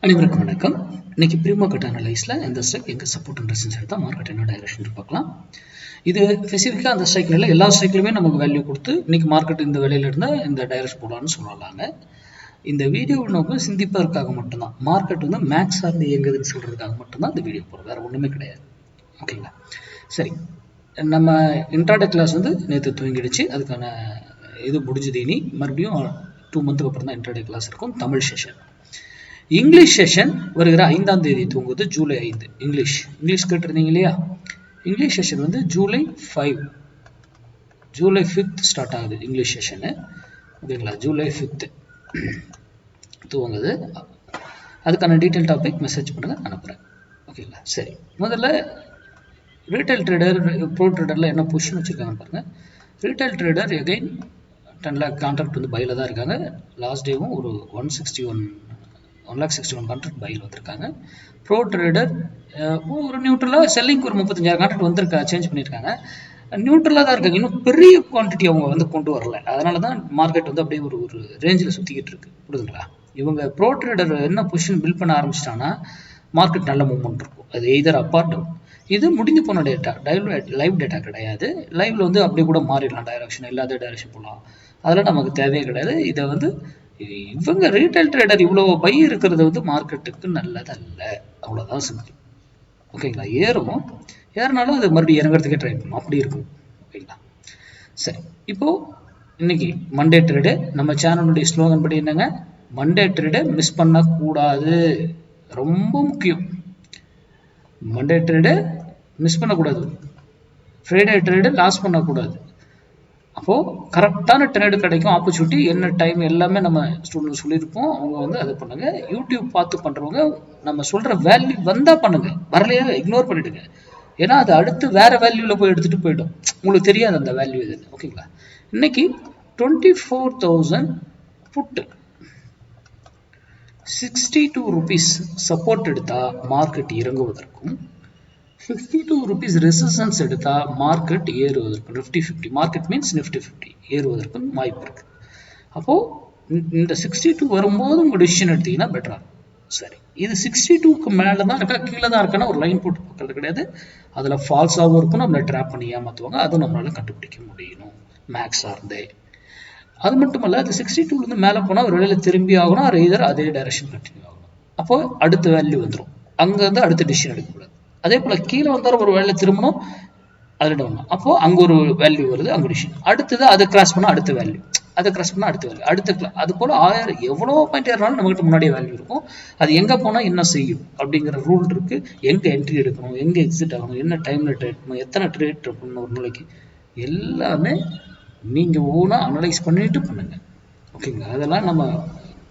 அனைவருக்கும் வணக்கம். இன்னைக்கு ப்ரீமார்க்கெட் அனலைஸ்ல இந்த ஸ்ட்ரைக் எங்க சப்போர்ட் அண்ட் ரெசிஸ்டன்ஸ் எடுத்தா மார்க்கெட் என்ன டைரக்ஷன் பார்க்கலாம். இது ஸ்பெசிஃபிக்கா அந்த ஸ்ட்ரைக்ல இல்ல, எல்லா ஸ்ட்ரைக்லயுமே நமக்கு வேல்யூ கொடுத்து இன்னைக்கு மார்க்கெட் இந்த வேலையில இருந்தா இந்த டைரக்ஷன் போடலாம்னு சொல்லலாங்க. இந்த வீடியோ நோக்கம் சிந்திப்பதற்காக மட்டும்தான், மார்க்கெட் வந்து மேக்ஸ் சார்ந்து இயங்குதுன்னு சொல்றதுக்காக மட்டும்தான் இந்த வீடியோ போடுறோம், வேற ஒண்ணுமே கிடையாது. ஓகேங்களா? சரி, நம்ம இன்ட்ராடே கிளாஸ் வந்து நேற்று துவங்கிடுச்சு. அதுக்கான இது முடிஞ்சது. இனி மறுபடியும் 2 மந்த்துக்கு அப்புறம் தான் இன்ட்ராடே கிளாஸ் இருக்கும். தமிழ் செஷன், இங்கிலீஷ் செஷன் வருகிற 5ஆம் தேதி தூங்குது, ஜூலை 5. இங்கிலீஷ் கேட்டிருந்தீங்க இல்லையா? இங்கிலீஷ் செஷன் வந்து ஜூலை 5th ஸ்டார்ட் ஆகுது இங்கிலீஷ் செஷனு. ஓகேங்களா? ஜூலை 5th துவங்குது. அதுக்கான டீட்டெயில் டாபிக் மெசேஜ் பண்ணுங்க, அனுப்புறேன். ஓகேங்களா? சரி, முதல்ல ரீட்டைல் ட்ரேடர், ப்ரோ ட்ரேடர்ல என்ன பொசிஷன் வச்சிருக்காங்க பாருங்க. Retail trader again 10 lakh contract வந்து பையில தான் இருக்காங்க. லாஸ்ட் டேவும் ஒரு 161 கான்ட்ராக்ட் பையில் வந்திருக்காங்க. ப்ரோ ட்ரேடர் ஒரு நியூட்ரலாக செல்லிங் ஒரு 35,000 கான்ட்ராக்ட் வந்திருக்கா, சேஞ்ச் பண்ணியிருக்காங்க. நியூட்ரலாக தான் இருக்காங்க, இன்னும் பெரிய குவான்டிட்டி அவங்க வந்து கொண்டு வரல. அதனால தான் மார்க்கெட் வந்து அப்படியே ஒரு ரேஞ்சில் சுற்றிக்கிட்டு இருக்கு. புரியுதுங்களா? இவங்க ப்ரோ ட்ரேடர் என்ன பொசிஷன் பில்ட் பண்ண ஆரம்பிச்சிட்டாங்கன்னா மார்க்கெட் நல்ல மூவ்மெண்ட் இருக்கும். அது எய்தர் அப் ஆர் டவுன். இது முடிஞ்சு போன டேட்டா, லைவ் டேட்டா கிடையாது. லைவ்ல வந்து அப்படியே கூட மாறிடலாம், டைரக்ஷன் இல்லாத டைரக்ஷன் போகலாம். அதெல்லாம் நமக்கு தேவையே கிடையாது. இதை வந்து இவங்க ரீட்டைல் ட்ரேடர் இவ்வளவு பை இருக்கிறது வந்து மார்க்கெட்டுக்கு நல்லதல்ல, அவ்வளவுதான் சிம்பிள். ஓகேங்களா? ஏறினாலும் அது மறுபடியும் இறங்குறதுக்கே ட்ரை பண்ணும், அப்படி இருக்கும். ஓகேங்களா? சரி, இப்போ இன்னைக்கு மண்டே ட்ரேடு. நம்ம சேனலுடைய ஸ்லோகன் படி என்னங்க? மண்டே ட்ரேடை மிஸ் பண்ணக்கூடாது, ரொம்ப முக்கியம். மண்டே ட்ரேடை மிஸ் பண்ணக்கூடாது, ஃப்ரைடே ட்ரேடு லாஸ் பண்ணக்கூடாது. அப்போ கரெக்டான ட்ரேடு கிடைக்கும், ஆப்பர்ச்சுனிட்டி என்ன டைம் எல்லாமே நம்ம ஸ்டூடெண்ட் சொல்லியிருப்போம். அவங்க வந்து அதை பண்ணுங்க. யூடியூப் பார்த்து பண்றவங்க நம்ம சொல்ற வேல்யூ வந்தா பண்ணுங்க, வரலையா இக்னோர் பண்ணிடுங்க. ஏன்னா அது அடுத்து வேற வேல்யூல போய் எடுத்துட்டு போயிடும், உங்களுக்கு தெரியாது அந்த வேல்யூ இது. ஓகேங்களா? இன்னைக்கு 24,000 புட்டு 62 rupees சப்போர்ட் எடுத்தா மார்க்கெட் இறங்குவதற்கும், 52 rupees ரெசிஸ்டன்ஸ் எடுத்தா மார்க்கெட் ஏறுவதற்கும், நிஃப்டி 50 மார்க்கெட் மீன்ஸ் நிஃப்டி 50 ஏறுவதற்கும் வாய்ப்பு இருக்கு. அப்போ இந்த 62 வரும்போது உங்க டிசிஷன் எடுத்தீங்கன்னா பெட்டரா இருக்கும். சரி, இது 62க்கு மேல தான் இருக்கா கீழே தான் இருக்கான்னா ஒரு லைன் போட்டு பார்க்கறது கிடையாது. அதுல ஃபால்ஸாகவும் இருக்கும், நம்மளை ட்ராப் பண்ணி ஏமாத்துவாங்க. அதுவும் நம்மளால கண்டுபிடிக்க முடியணும் மேக்ஸ் சார்ந்தே. அது மட்டும் இல்ல, அது 62ல இருந்து மேல போனா ஒரு வேலையில திரும்பி ஆகணும், அது எதர் அதே டைரக்ஷன் கண்டினியூ ஆகணும். அப்போ அடுத்த வேல்யூ வந்துடும், அங்க இருந்து அடுத்த டிசிஷன் எடுக்கக்கூடாது. அதே போல கீழே வந்தாலும் ஒரு வேலை திரும்பணும், அது டவுன். அப்போ அங்க ஒரு வேல்யூ வருது, அங்க டிசிஷன். அடுத்தது அதை கிராஸ் பண்ணா அடுத்த வேல்யூ, அதை கிராஸ் பண்ணா அடுத்த வேல்யூ, அடுத்த அது போல 1000 எவ்வளவு பாயிண்ட் ஏறினாலும் நம்மகிட்ட முன்னாடியே வேல்யூ இருக்கும். அது எங்க போனா என்ன செய்யும் அப்படிங்கிற ரூல் இருக்கு. எங்க என்ட்ரி எடுக்கணும், எங்க எக்ஸிட் ஆகணும், என்ன டைம்ல ட்ரேட் பண்ணணும், எத்தனை ட்ரேட் பண்ணணும் ஒரு நாளைக்கு, எல்லாமே நீங்க ஓனா அனலைஸ் பண்ணிட்டு பண்ணுங்க. ஓகேங்களா? அதெல்லாம் நம்ம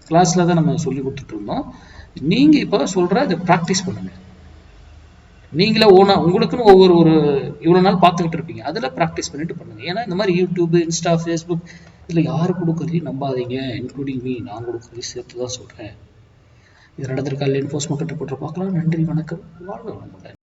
கிளாஸ்ல தான் நம்ம சொல்லி கொடுத்துட்டு இருந்தோம். நீங்க இப்போ சொல்ற இதை ப்ராக்டிஸ் பண்ணுங்க. நீங்களே ஓனா உங்களுக்குன்னு ஒரு இவ்வளவு நாள் பார்த்துக்கிட்டு இருப்பீங்க, அதில் ப்ராக்டிஸ் பண்ணிட்டு பண்ணுங்க. ஏன்னா இந்த மாதிரி யூடியூப், இன்ஸ்டா, ஃபேஸ்புக் இதில் யார் கொடுக்குறதையும் நம்பாதீங்க, இன்க்ளூடிங் மீ. நான் கொடுக்குறதையும் சேர்த்து தான் சொல்கிறேன். இது நடந்திருக்கா இல்லைன்னு போஸ்ட் மார்க்கெட் ரிப்போர்ட்டை பார்க்கலாம். நன்றி, வணக்கம், வாழ்க வளமுடன்.